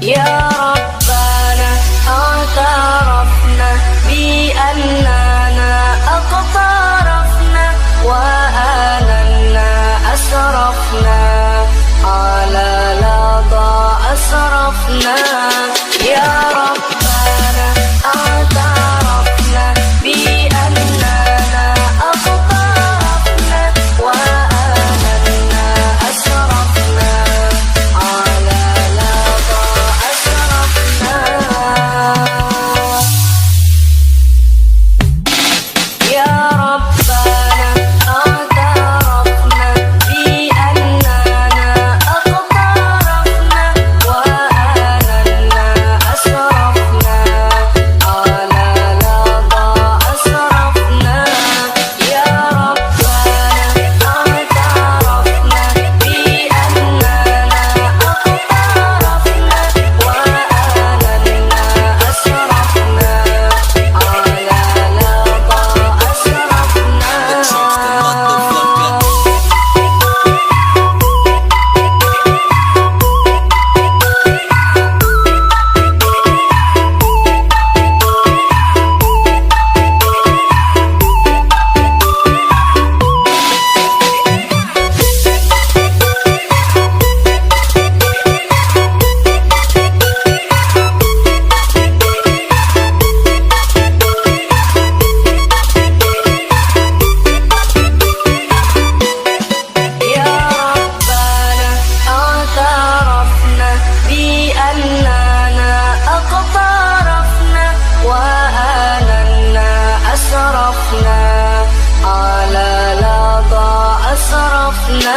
يا ربنا اعترفنا بأننا اقترفنا وآلنا أسرفنا على لظى أسرفنا. يا ربنا اعترفنا بأننا اقترفنا وآلنا أسرفنا على لظى أسرفنا. يا ربنا اعترفنا بأننا اقترفنا وآلنا أسرفنا على لظى أسرفنا. يا ربنا اعترفنا بأننا اقترفنا وآلنا أسرفنا على لظى أسرفنا. يا ربنا اعترفنا بأننا اقترفنا وآلنا أسرفنا على لظى أسرفنا.